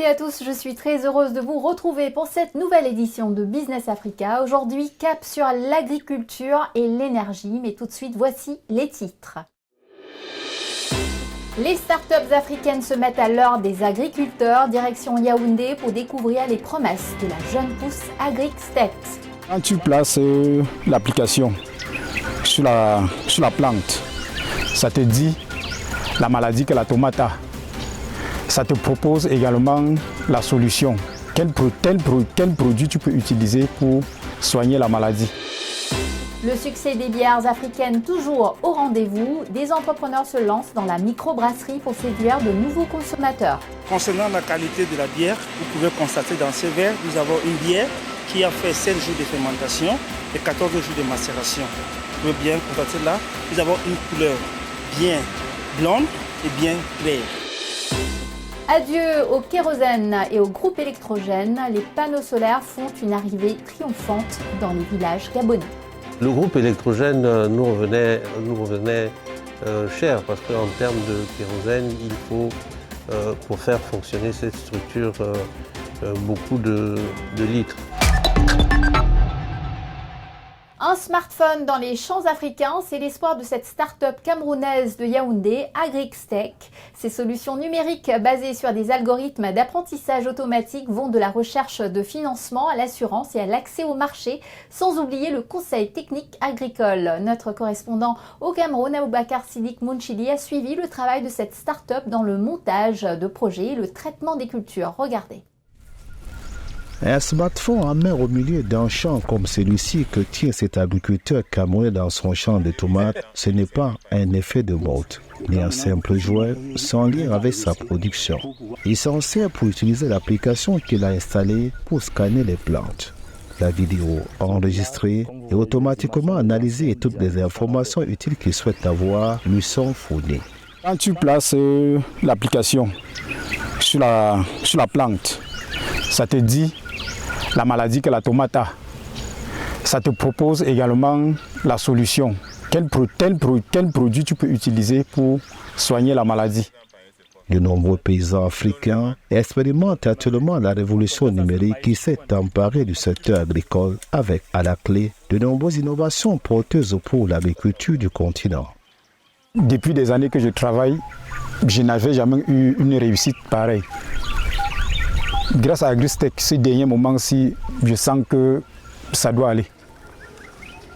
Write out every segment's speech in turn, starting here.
toutes et à tous, je suis très heureuse de vous retrouver pour cette nouvelle édition de Business Africa. Aujourd'hui, cap sur l'agriculture et l'énergie, mais tout de suite, voici les titres. Les startups africaines se mettent à l'heure des agriculteurs, direction Yaoundé pour découvrir les promesses de la jeune pousse AgrixTech. Quand tu places l'application sur la plante, ça te dit la maladie que la tomate a. Ça te propose également la solution. Quel produit tu peux utiliser pour soigner la maladie. Le succès des bières africaines toujours au rendez-vous, des entrepreneurs se lancent dans la microbrasserie pour séduire de nouveaux consommateurs. Concernant la qualité de la bière, vous pouvez constater dans ces verres, nous avons une bière qui a fait 7 jours de fermentation et 14 jours de macération. Vous pouvez bien constater là, nous avons une couleur bien blonde et bien claire. Adieu au kérosène et au groupe électrogène, les panneaux solaires font une arrivée triomphante dans les villages gabonais. Le groupe électrogène nous revenait cher parce qu'en termes de kérosène, il faut, pour faire fonctionner cette structure, beaucoup de litres. Un smartphone dans les champs africains, c'est l'espoir de cette start-up camerounaise de Yaoundé, AgrixTech. Ces solutions numériques basées sur des algorithmes d'apprentissage automatique vont de la recherche de financement à l'assurance et à l'accès au marché, sans oublier le conseil technique agricole. Notre correspondant au Cameroun, Aboubakar Sidik Mounchili, a suivi le travail de cette start-up dans le montage de projets et le traitement des cultures. Regardez. Un smartphone en main au milieu d'un champ comme celui-ci que tient cet agriculteur camerounais dans son champ de tomates, ce n'est pas un effet de mode, ni un simple jouet sans lien avec sa production. Il s'en sert pour utiliser l'application qu'il a installée pour scanner les plantes. La vidéo enregistrée et automatiquement analysée et toutes les informations utiles qu'il souhaite avoir lui sont fournies. Quand tu places l'application sur la plante, ça te dit la maladie que la tomate a. Ça te propose également la solution. Quel produit tu peux utiliser pour soigner la maladie. De nombreux paysans africains expérimentent actuellement la révolution numérique qui s'est emparée du secteur agricole avec, à la clé, de nombreuses innovations porteuses pour l'agriculture du continent. Depuis des années que je travaille, je n'avais jamais eu une réussite pareille. Grâce à AgrixTech, ces derniers moments-ci, je sens que ça doit aller.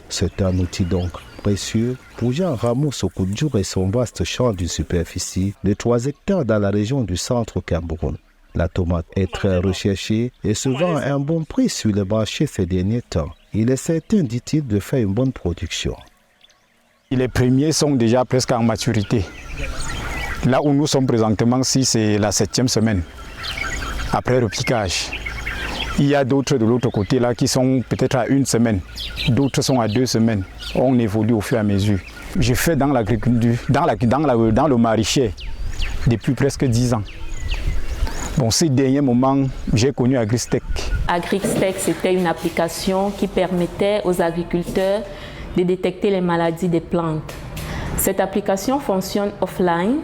C'est un outil donc précieux pour Jean Ramos Okudjour et son vaste champ d'une superficie de 3 hectares dans la région du centre Cameroun. La tomate est très recherchée et se vend à un bon prix sur le marché ces derniers temps. Il est certain, dit-il, de faire une bonne production. Les premiers sont déjà presque en maturité. Là où nous sommes présentement, c'est la 7e semaine. Après le piquage, il y a d'autres de l'autre côté là qui sont peut-être à 1 semaine, d'autres sont à 2 semaines. On évolue au fur et à mesure. Je fais dans l'agriculture, dans le maraîcher depuis presque 10 ans. Bon, ces derniers moments, j'ai connu AgrixTech. AgrixTech, c'était une application qui permettait aux agriculteurs de détecter les maladies des plantes. Cette application fonctionne offline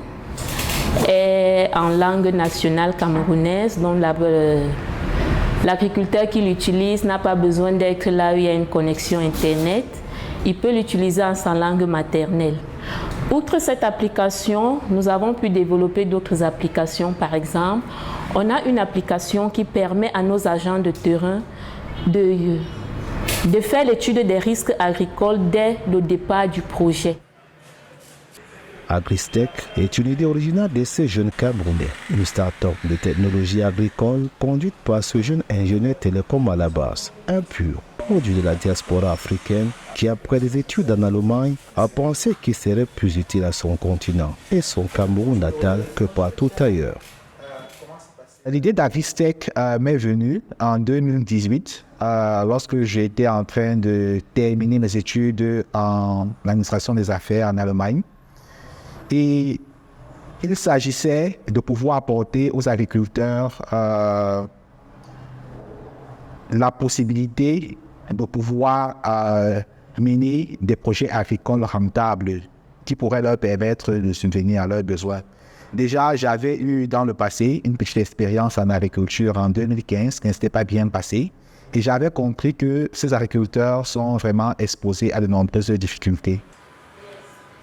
et en langue nationale camerounaise, dont l'agriculteur qui l'utilise n'a pas besoin d'être là où il y a une connexion Internet. Il peut l'utiliser en sa langue maternelle. Outre cette application, nous avons pu développer d'autres applications. Par exemple, on a une application qui permet à nos agents de terrain de faire l'étude des risques agricoles dès le départ du projet. AgrixTech est une idée originale de ces jeunes Camerounais, une start-up de technologie agricole conduite par ce jeune ingénieur télécom à la base, un pur produit de la diaspora africaine qui, après des études en Allemagne, a pensé qu'il serait plus utile à son continent et son Cameroun natal que partout ailleurs. L'idée d'AgrixTech m'est venue en 2018 lorsque j'étais en train de terminer mes études en administration des affaires en Allemagne. Et il s'agissait de pouvoir apporter aux agriculteurs la possibilité de pouvoir mener des projets agricoles rentables qui pourraient leur permettre de subvenir à leurs besoins. Déjà, j'avais eu dans le passé une petite expérience en agriculture en 2015 qui ne s'était pas bien passée. Et j'avais compris que ces agriculteurs sont vraiment exposés à de nombreuses difficultés.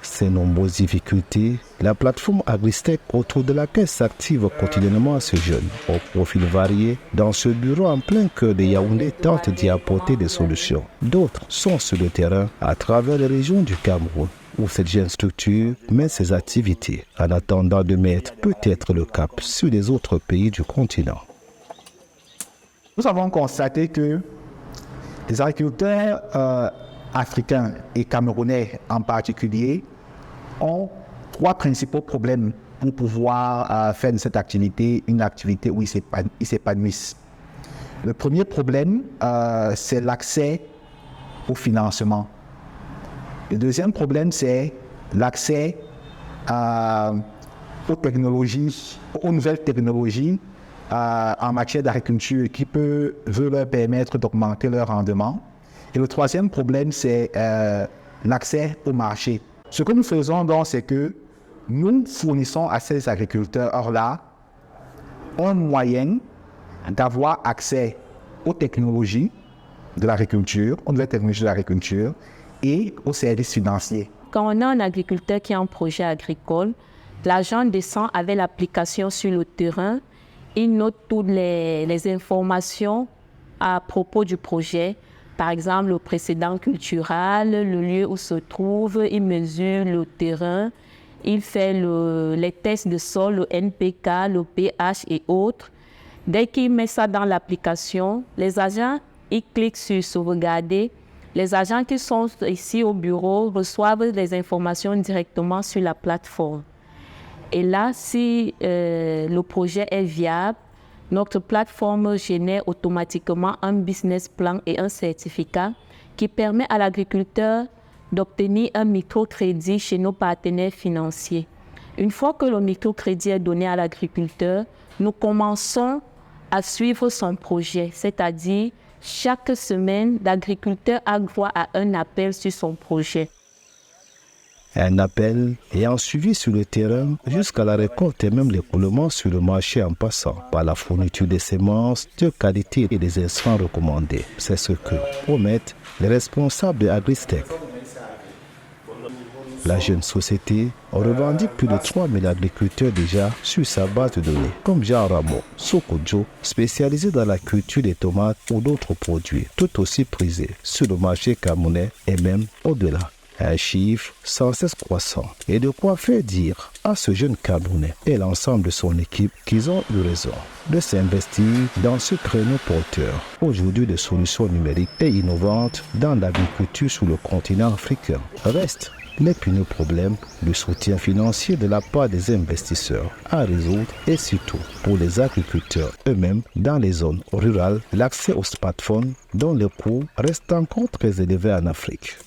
Ces nombreuses difficultés, la plateforme AgriStech autour de laquelle s'active quotidiennement ce jeune, au profil varié, dans ce bureau en plein cœur de Yaoundé, tente d'y apporter des solutions. D'autres sont sur le terrain à travers les régions du Cameroun, où cette jeune structure met ses activités en attendant de mettre peut-être le cap sur les autres pays du continent. Nous avons constaté que les agriculteurs africains et camerounais en particulier ont trois principaux problèmes pour pouvoir faire de cette activité une activité où ils s'épanouissent. Le premier problème, c'est l'accès au financement. Le deuxième problème, c'est l'accès aux technologies, aux nouvelles technologies en matière d'agriculture qui veut leur permettre d'augmenter leur rendement. Et le troisième problème, c'est l'accès au marché. Ce que nous faisons donc, c'est que nous fournissons à ces agriculteurs-là un moyen d'avoir accès aux technologies de l'agriculture, aux nouvelles technologies de l'agriculture et aux services financiers. Quand on a un agriculteur qui a un projet agricole, l'agent descend avec l'application sur le terrain. Il note toutes les informations à propos du projet. Par exemple, le précédent cultural, le lieu où se trouve, il mesure le terrain, il fait les tests de sol, le NPK, le pH et autres. Dès qu'il met ça dans l'application, les agents, ils cliquent sur sauvegarder. Les agents qui sont ici au bureau reçoivent les informations directement sur la plateforme. Et là, si le projet est viable, notre plateforme génère automatiquement un business plan et un certificat qui permet à l'agriculteur d'obtenir un microcrédit chez nos partenaires financiers. Une fois que le microcrédit est donné à l'agriculteur, nous commençons à suivre son projet, c'est-à-dire chaque semaine, l'agriculteur a droit à un appel sur son projet. Un appel ayant suivi sur le terrain jusqu'à la récolte et même l'écoulement sur le marché en passant par la fourniture des semences de qualité et des intrants recommandés. C'est ce que promettent les responsables de AgriStech. La jeune société revendique plus de 3000 agriculteurs déjà sur sa base de données, comme Jean Ramon Sokojo, spécialisé dans la culture des tomates ou d'autres produits, tout aussi prisés sur le marché camerounais et même au-delà. Un chiffre sans cesse croissant. Et de quoi faire dire à ce jeune Camerounais et l'ensemble de son équipe qu'ils ont eu raison de s'investir dans ce créneau porteur, aujourd'hui de solutions numériques et innovantes dans l'agriculture sur le continent africain. Reste l'épineux problème du soutien financier de la part des investisseurs à résoudre et surtout pour les agriculteurs eux-mêmes dans les zones rurales, l'accès aux smartphones dont le coût reste encore très élevé en Afrique.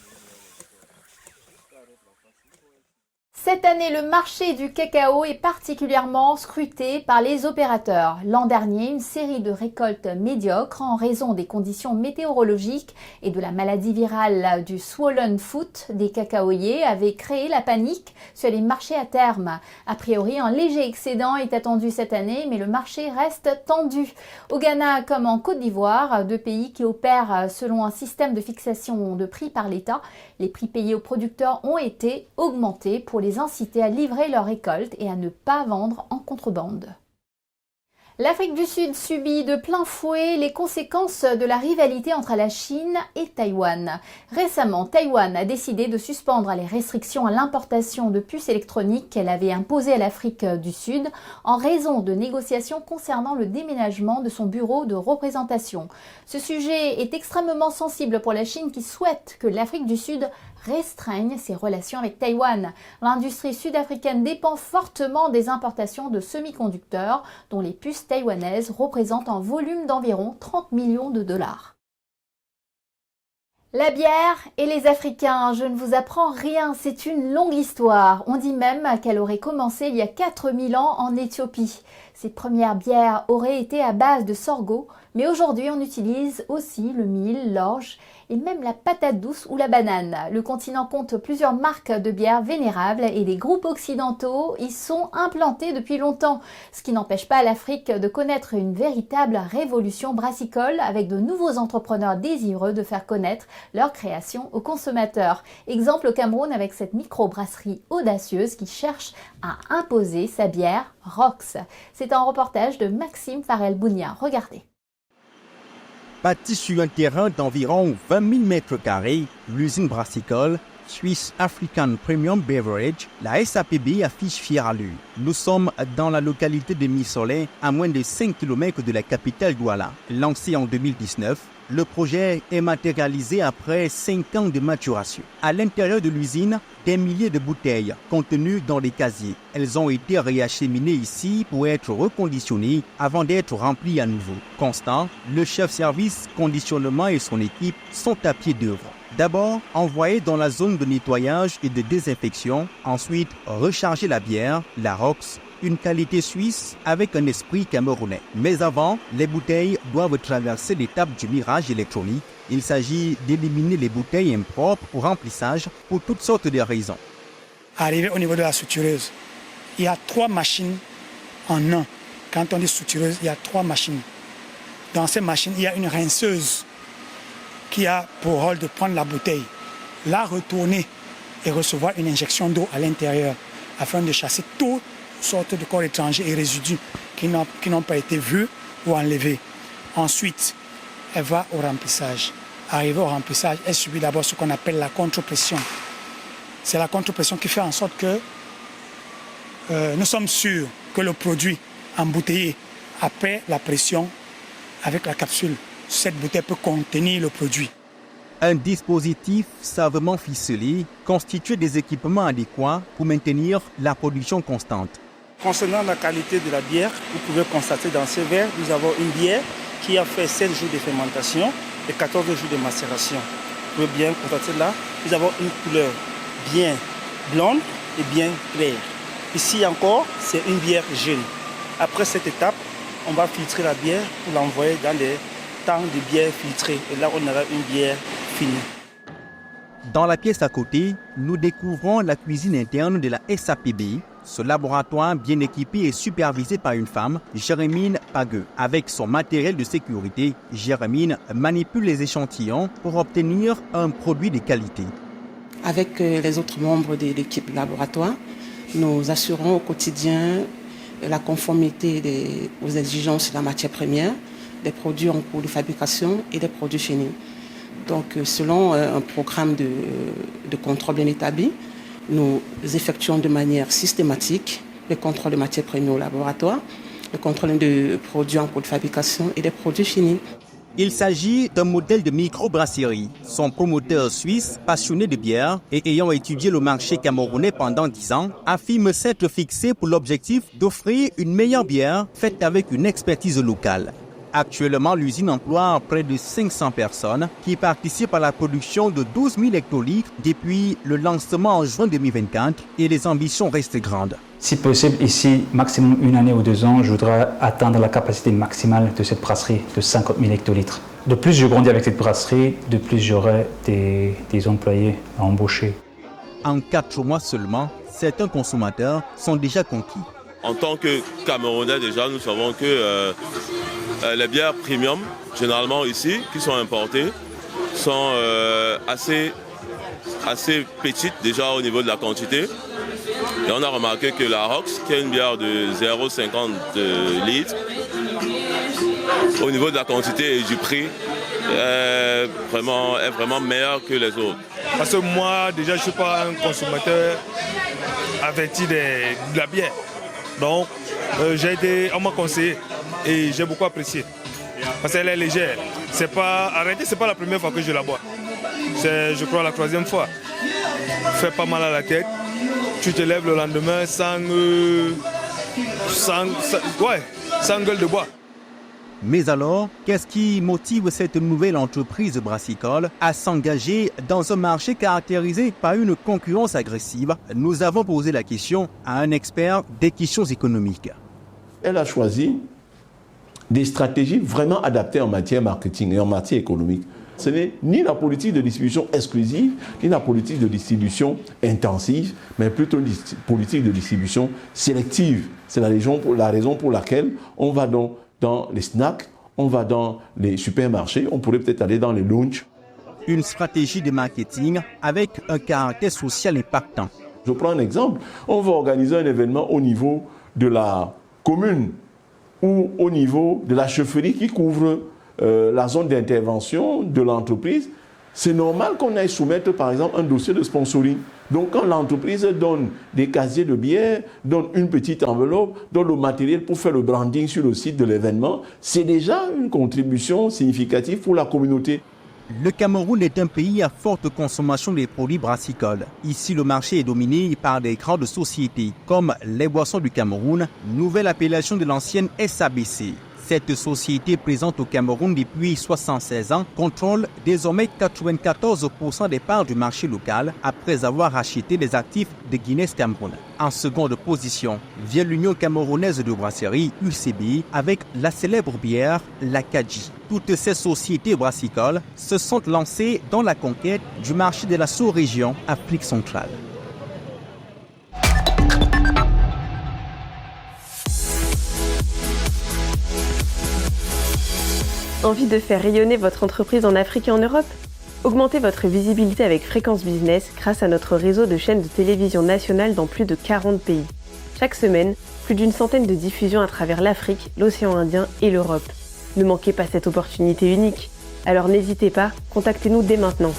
Cette année, le marché du cacao est particulièrement scruté par les opérateurs. L'an dernier, une série de récoltes médiocres en raison des conditions météorologiques et de la maladie virale du swollen foot des cacaoyers avait créé la panique sur les marchés à terme. A priori, un léger excédent est attendu cette année, mais le marché reste tendu. Au Ghana comme en Côte d'Ivoire, deux pays qui opèrent selon un système de fixation de prix par l'État, les prix payés aux producteurs ont été augmentés pour les inciter à livrer leurs récoltes et à ne pas vendre en contrebande. L'Afrique du Sud subit de plein fouet les conséquences de la rivalité entre la Chine et Taïwan. Récemment, Taïwan a décidé de suspendre les restrictions à l'importation de puces électroniques qu'elle avait imposées à l'Afrique du Sud en raison de négociations concernant le déménagement de son bureau de représentation. Ce sujet est extrêmement sensible pour la Chine qui souhaite que l'Afrique du Sud restreigne ses relations avec Taïwan. L'industrie sud-africaine dépend fortement des importations de semi-conducteurs, dont les puces taïwanaises représentent un volume d'environ 30 millions de dollars. La bière et les Africains, je ne vous apprends rien, c'est une longue histoire. On dit même qu'elle aurait commencé il y a 4000 ans en Éthiopie. Ces premières bières auraient été à base de sorgho, Mais aujourd'hui, on utilise aussi le mil, l'orge et même la patate douce ou la banane. Le continent compte plusieurs marques de bières vénérables et les groupes occidentaux y sont implantés depuis longtemps. Ce qui n'empêche pas l'Afrique de connaître une véritable révolution brassicole avec de nouveaux entrepreneurs désireux de faire connaître leur création aux consommateurs. Exemple au Cameroun avec cette microbrasserie audacieuse qui cherche à imposer sa bière Rox. C'est un reportage de Maxime Farel-Bounia. Regardez. Bâtie sur un terrain d'environ 20 000 m², l'usine brassicole Swiss African Premium Beverage, la SAPB, affiche fière allure. Nous sommes dans la localité de Missolé, à moins de 5 km de la capitale Douala. Lancé en 2019, le projet est matérialisé après 5 ans de maturation. À l'intérieur de l'usine, des milliers de bouteilles contenues dans des casiers. Elles ont été réacheminées ici pour être reconditionnées avant d'être remplies à nouveau. Constant, le chef service conditionnement et son équipe sont à pied d'œuvre. D'abord, envoyer dans la zone de nettoyage et de désinfection. Ensuite, recharger la bière, la Rox, une qualité suisse avec un esprit camerounais. Mais avant, les bouteilles doivent traverser l'étape du mirage électronique. Il s'agit d'éliminer les bouteilles impropres au remplissage pour toutes sortes de raisons. Arrivé au niveau de la sutureuse, il y a 3 machines en un. Quand on dit sutureuse, il y a 3 machines. Dans ces machines, il y a une rinceuse qui a pour rôle de prendre la bouteille, la retourner et recevoir une injection d'eau à l'intérieur afin de chasser toutes sortes de corps étrangers et résidus qui n'ont pas été vus ou enlevés. Ensuite, elle va au remplissage. Arrivée au remplissage, elle subit d'abord ce qu'on appelle la contre-pression. C'est la contre-pression qui fait en sorte que nous sommes sûrs que le produit embouteillé, après la pression avec la capsule, cette bouteille peut contenir le produit. Un dispositif savamment ficelé constitue des équipements adéquats pour maintenir la production constante. Concernant la qualité de la bière, vous pouvez constater dans ce verre, nous avons une bière qui a fait 7 jours de fermentation et 14 jours de macération. Vous pouvez bien constater là, nous avons une couleur bien blonde et bien claire. Ici encore, c'est une bière jeune. Après cette étape, on va filtrer la bière pour l'envoyer dans les tanks de bière filtrée. Et là, on aura une bière finie. Dans la pièce à côté, nous découvrons la cuisine interne de la SAPB. Ce laboratoire bien équipé et supervisé par une femme, Jérémine Pagueux. Avec son matériel de sécurité, Jérémine manipule les échantillons pour obtenir un produit de qualité. Avec les autres membres de l'équipe laboratoire, nous assurons au quotidien la conformité aux exigences de la matière première, des produits en cours de fabrication et des produits finis. Donc, selon un programme de contrôle bien établi, nous effectuons de manière systématique le contrôle de matières premières au laboratoire, le contrôle de produits en cours de fabrication et des produits finis. Il s'agit d'un modèle de microbrasserie. Son promoteur suisse, passionné de bière et ayant étudié le marché camerounais pendant 10 ans, affirme s'être fixé pour l'objectif d'offrir une meilleure bière faite avec une expertise locale. Actuellement, l'usine emploie près de 500 personnes qui participent à la production de 12 000 hectolitres depuis le lancement en juin 2024 et les ambitions restent grandes. Si possible, ici, maximum 1 année ou 2 ans, je voudrais atteindre la capacité maximale de cette brasserie de 50 000 hectolitres. De plus je grandis avec cette brasserie, de plus j'aurai des employés à embaucher. En 4 mois seulement, certains consommateurs sont déjà conquis. En tant que Camerounais déjà, nous savons que les bières premium, généralement ici, qui sont importées, sont assez petites déjà au niveau de la quantité. Et on a remarqué que la Rox, qui est une bière de 0,50 litres, au niveau de la quantité et du prix, est vraiment meilleure que les autres. Parce que moi, déjà, je ne suis pas un consommateur averti de la bière. Donc, on m'a conseillé et j'ai beaucoup apprécié. Parce qu'elle est légère. C'est pas la première fois que je la bois. C'est, je crois, la 3e fois. Fait pas mal à la tête. Tu te lèves le lendemain sans gueule de bois. Mais alors, qu'est-ce qui motive cette nouvelle entreprise brassicole à s'engager dans un marché caractérisé par une concurrence agressive? Nous avons posé la question à un expert des questions économiques. Elle a choisi des stratégies vraiment adaptées en matière marketing et en matière économique. Ce n'est ni la politique de distribution exclusive, ni la politique de distribution intensive, mais plutôt une politique de distribution sélective. C'est la raison pour laquelle on va dans les snacks, on va dans les supermarchés, on pourrait peut-être aller dans les lounges. Une stratégie de marketing avec un caractère social impactant. Je prends un exemple. On va organiser un événement au niveau de la commune ou au niveau de la chefferie qui couvre la zone d'intervention de l'entreprise. C'est normal qu'on aille soumettre par exemple un dossier de sponsoring. Donc quand l'entreprise donne des casiers de bière, donne une petite enveloppe, donne le matériel pour faire le branding sur le site de l'événement, c'est déjà une contribution significative pour la communauté. Le Cameroun est un pays à forte consommation des produits brassicoles. Ici, le marché est dominé par des grandes sociétés comme les Boissons du Cameroun, nouvelle appellation de l'ancienne SABC. Cette société présente au Cameroun depuis 76 ans contrôle désormais 94% des parts du marché local après avoir racheté les actifs de Guinness Cameroun. En seconde position vient l'Union camerounaise de brasserie UCB avec la célèbre bière l'Acadie. Toutes ces sociétés brassicoles se sont lancées dans la conquête du marché de la sous-région Afrique centrale. Envie de faire rayonner votre entreprise en Afrique et en Europe ? Augmentez votre visibilité avec Fréquence Business grâce à notre réseau de chaînes de télévision nationales dans plus de 40 pays. Chaque semaine, plus d'une centaine de diffusions à travers l'Afrique, l'océan Indien et l'Europe. Ne manquez pas cette opportunité unique. Alors n'hésitez pas, contactez-nous dès maintenant.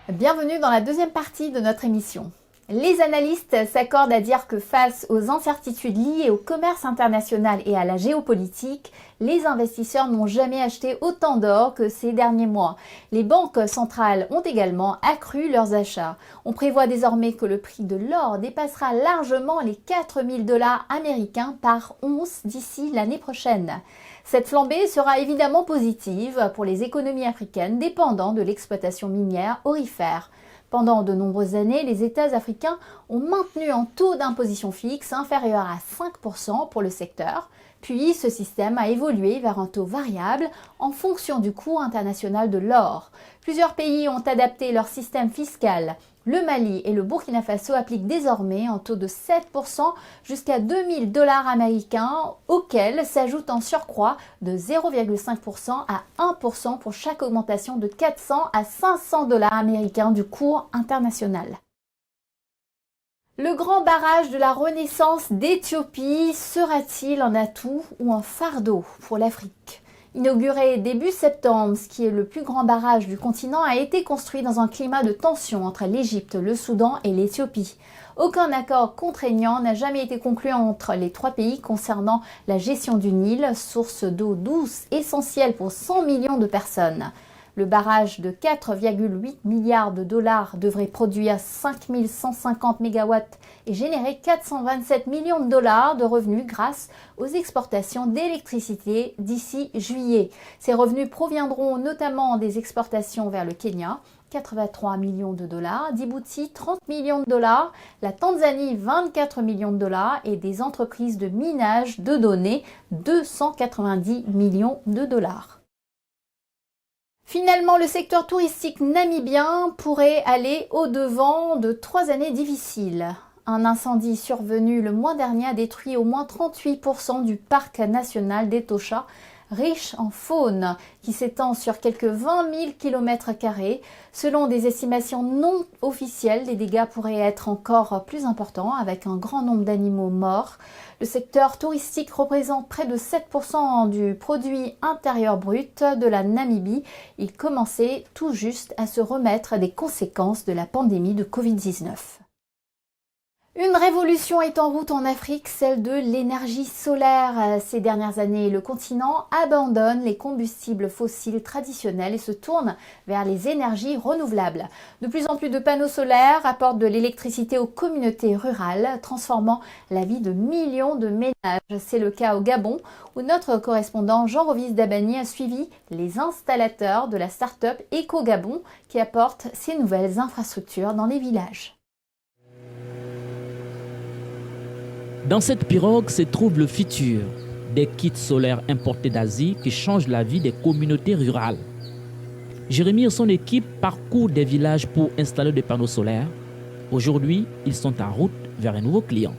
Bienvenue dans la deuxième partie de notre émission. Les analystes s'accordent à dire que face aux incertitudes liées au commerce international et à la géopolitique, les investisseurs n'ont jamais acheté autant d'or que ces derniers mois. Les banques centrales ont également accru leurs achats. On prévoit désormais que le prix de l'or dépassera largement les 4 000 $ américains par once d'ici l'année prochaine. Cette flambée sera évidemment positive pour les économies africaines dépendant de l'exploitation minière aurifère. Pendant de nombreuses années, les États africains ont maintenu un taux d'imposition fixe inférieur à 5% pour le secteur, puis ce système a évolué vers un taux variable en fonction du cours international de l'or. Plusieurs pays ont adapté leur système fiscal. Le Mali et le Burkina Faso appliquent désormais un taux de 7% jusqu'à 2 000 $ américains, auquel s'ajoute un surcroît de 0,5% à 1% pour chaque augmentation de 400 à 500 $ américains du cours international. Le grand barrage de la Renaissance d'Éthiopie sera-t-il un atout ou un fardeau pour l'Afrique ? Inauguré début septembre, ce qui est le plus grand barrage du continent, a été construit dans un climat de tension entre l'Égypte, le Soudan et l'Éthiopie. Aucun accord contraignant n'a jamais été conclu entre les trois pays concernant la gestion du Nil, source d'eau douce essentielle pour 100 millions de personnes. Le barrage de 4,8 milliards de dollars devrait produire 5150 MW et générer 427 millions de dollars de revenus grâce aux exportations d'électricité d'ici juillet. Ces revenus proviendront notamment des exportations vers le Kenya, 83 millions de dollars, Djibouti 30 millions de dollars, la Tanzanie 24 millions de dollars et des entreprises de minage de données 290 millions de dollars. Finalement, le secteur touristique namibien pourrait aller au-devant de 3 années difficiles. Un incendie survenu le mois dernier a détruit au moins 38% du parc national d'Etosha, riche en faune, qui s'étend sur quelques 20 000 km². Selon des estimations non officielles, les dégâts pourraient être encore plus importants, avec un grand nombre d'animaux morts. Le secteur touristique représente près de 7% du produit intérieur brut de la Namibie. Il commençait tout juste à se remettre des conséquences de la pandémie de Covid-19. Une révolution est en route en Afrique, celle de l'énergie solaire. Ces dernières années, le continent abandonne les combustibles fossiles traditionnels et se tourne vers les énergies renouvelables. De plus en plus de panneaux solaires apportent de l'électricité aux communautés rurales, transformant la vie de millions de ménages. C'est le cas au Gabon, où notre correspondant Jean-Rovis Dabani a suivi les installateurs de la start-up Eco-Gabon qui apporte ces nouvelles infrastructures dans les villages. Dans cette pirogue se trouve le futur, des kits solaires importés d'Asie qui changent la vie des communautés rurales. Jérémy et son équipe parcourent des villages pour installer des panneaux solaires. Aujourd'hui, ils sont en route vers un nouveau client.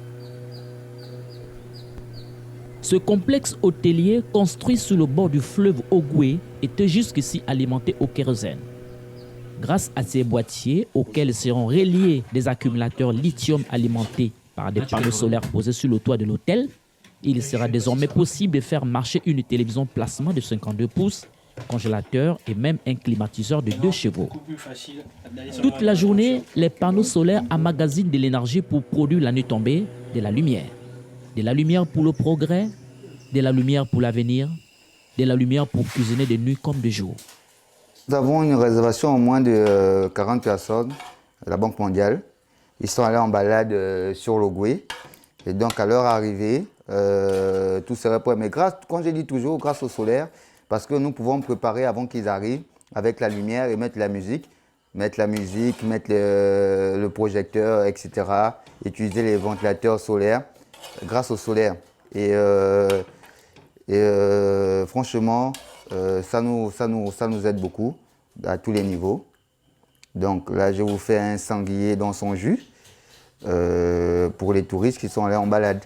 Ce complexe hôtelier construit sur le bord du fleuve Ogoué était jusqu'ici alimenté au kérosène. Grâce à ces boîtiers auxquels seront reliés des accumulateurs lithium alimentés par des panneaux solaires posés sur le toit de l'hôtel, il sera désormais possible de faire marcher une télévision plasma de 52 pouces, congélateur et même un climatiseur de 2 chevaux. Toute la journée, les panneaux solaires emmagasinent de l'énergie pour produire la nuit tombée de la lumière. De la lumière pour le progrès, de la lumière pour l'avenir, de la lumière pour cuisiner de nuit comme de jour. Nous avons une réservation au moins de 40 personnes de la Banque mondiale. Ils sont allés en balade sur l'Ogoué. Et donc, à leur arrivée, tout serait prêt. Mais grâce, comme je dis toujours, grâce au solaire, parce que nous pouvons préparer avant qu'ils arrivent avec la lumière et mettre la musique. Mettre le projecteur, etc. Utiliser les ventilateurs solaires grâce au solaire. Et franchement, ça nous aide beaucoup à tous les niveaux. Donc là, je vous fais un sanglier dans son jus pour les touristes qui sont allés en balade.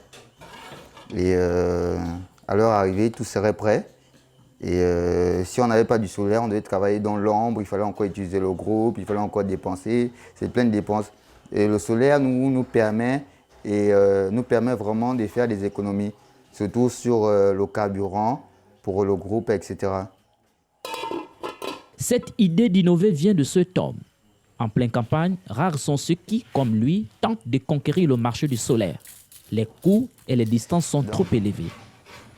Et à leur arrivée, tout serait prêt. Et si on n'avait pas du solaire, on devait travailler dans l'ombre, il fallait encore utiliser le groupe, il fallait encore dépenser. C'est plein de dépenses. Et le solaire nous permet vraiment de faire des économies, surtout sur le carburant pour le groupe, etc. Cette idée d'innover vient de cet homme. En pleine campagne, rares sont ceux qui, comme lui, tentent de conquérir le marché du solaire. Les coûts et les distances sont trop élevés.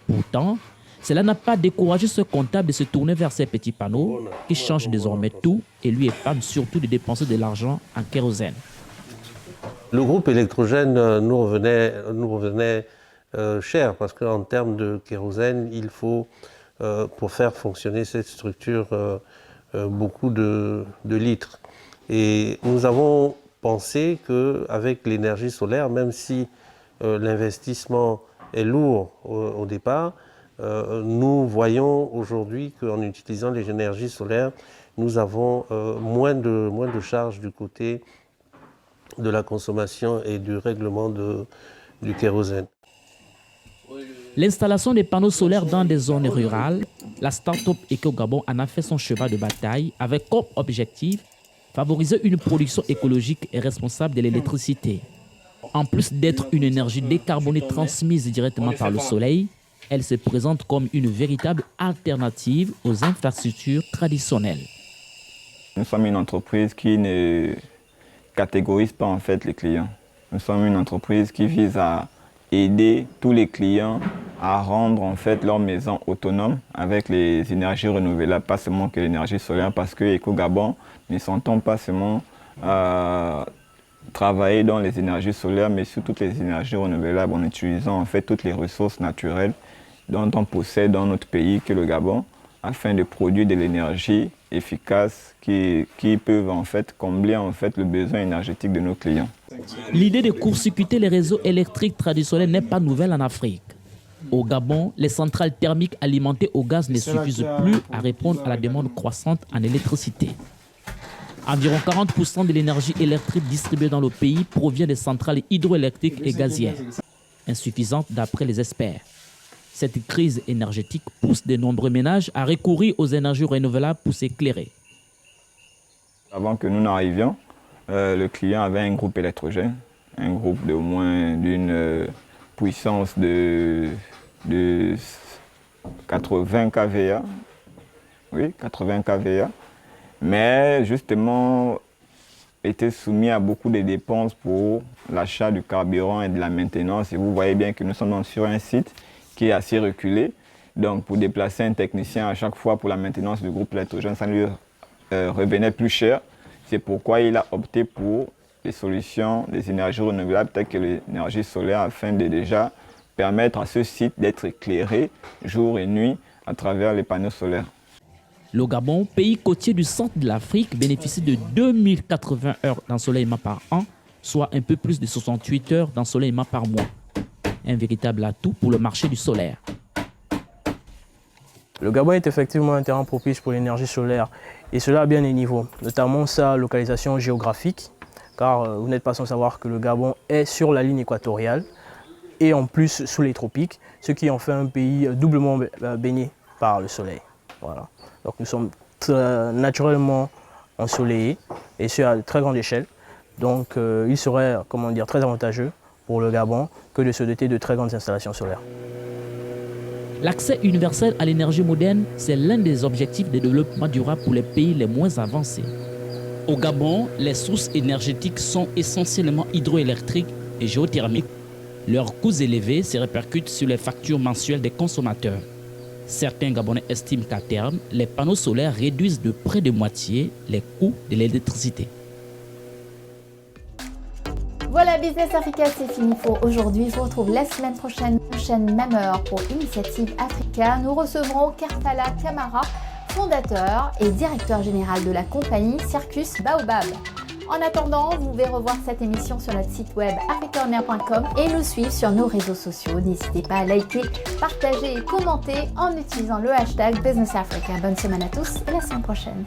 Pourtant, cela n'a pas découragé ce comptable de se tourner vers ces petits panneaux qui changent désormais tout et lui épargnent surtout de dépenser de l'argent en kérosène. Le groupe électrogène nous revenait cher parce qu'en termes de kérosène, il faut, pour faire fonctionner cette structure, beaucoup de litres. Et nous avons pensé qu'avec l'énergie solaire, même si l'investissement est lourd au départ, nous voyons aujourd'hui qu'en utilisant les énergies solaires, nous avons moins de charges du côté de la consommation et du règlement du kérosène. L'installation des panneaux solaires dans des zones rurales, la start-up Eco-Gabon en a fait son cheval de bataille avec comme objectif favoriser une production écologique et responsable de l'électricité. En plus d'être une énergie décarbonée transmise directement par le soleil, elle se présente comme une véritable alternative aux infrastructures traditionnelles. Nous sommes une entreprise qui ne catégorise pas en fait les clients. Nous sommes une entreprise qui vise à aider tous les clients à rendre en fait leur maison autonome avec les énergies renouvelables, pas seulement que l'énergie solaire, parce que Eco-Gabon ne s'entend pas seulement travailler dans les énergies solaires, mais sur toutes les énergies renouvelables en utilisant en fait toutes les ressources naturelles dont on possède dans notre pays, que le Gabon, afin de produire de l'énergie efficace qui peuvent en fait combler en fait le besoin énergétique de nos clients. L'idée de court-circuiter les réseaux électriques traditionnels n'est pas nouvelle en Afrique. Au Gabon, les centrales thermiques alimentées au gaz ne suffisent plus à répondre à la demande croissante en électricité. Environ 40% de l'énergie électrique distribuée dans le pays provient des centrales hydroélectriques et gazières, insuffisantes d'après les experts. Cette crise énergétique pousse de nombreux ménages à recourir aux énergies renouvelables pour s'éclairer. Avant que nous n'arrivions, le client avait un groupe électrogène, un groupe de moins d'une puissance de 80 kVA. Oui, 80 kVA. Mais justement, été soumis à beaucoup de dépenses pour l'achat du carburant et de la maintenance. Et vous voyez bien que nous sommes donc sur un site qui est assez reculé. Donc pour déplacer un technicien à chaque fois pour la maintenance du groupe électrogène, ça lui revenait plus cher. C'est pourquoi il a opté pour les solutions des énergies renouvelables telles que l'énergie solaire afin de déjà permettre à ce site d'être éclairé jour et nuit à travers les panneaux solaires. Le Gabon, pays côtier du centre de l'Afrique, bénéficie de 2080 heures d'ensoleillement par an, soit un peu plus de 68 heures d'ensoleillement par mois. Un véritable atout pour le marché du solaire. Le Gabon est effectivement un terrain propice pour l'énergie solaire et cela à bien des niveaux, notamment sa localisation géographique, car vous n'êtes pas sans savoir que le Gabon est sur la ligne équatoriale et en plus sous les tropiques, ce qui en fait un pays doublement baigné par le soleil. Voilà. Donc nous sommes naturellement ensoleillés et ce à très grande échelle. Donc il serait très avantageux pour le Gabon que de se doter de très grandes installations solaires. L'accès universel à l'énergie moderne, c'est l'un des objectifs de développement durable pour les pays les moins avancés. Au Gabon, les sources énergétiques sont essentiellement hydroélectriques et géothermiques. Leurs coûts élevés se répercutent sur les factures mensuelles des consommateurs. Certains Gabonais estiment qu'à terme, les panneaux solaires réduisent de près de moitié les coûts de l'électricité. Voilà, Business Africa, c'est fini pour aujourd'hui. Je vous retrouve la semaine prochaine, même heure pour Initiative Africa. Nous recevrons Kertala Kamara, fondateur et directeur général de la compagnie Circus Baobab. En attendant, vous pouvez revoir cette émission sur notre site web africaonair.com et nous suivre sur nos réseaux sociaux. N'hésitez pas à liker, partager et commenter en utilisant le hashtag Business Africa. Bonne semaine à tous et à la semaine prochaine.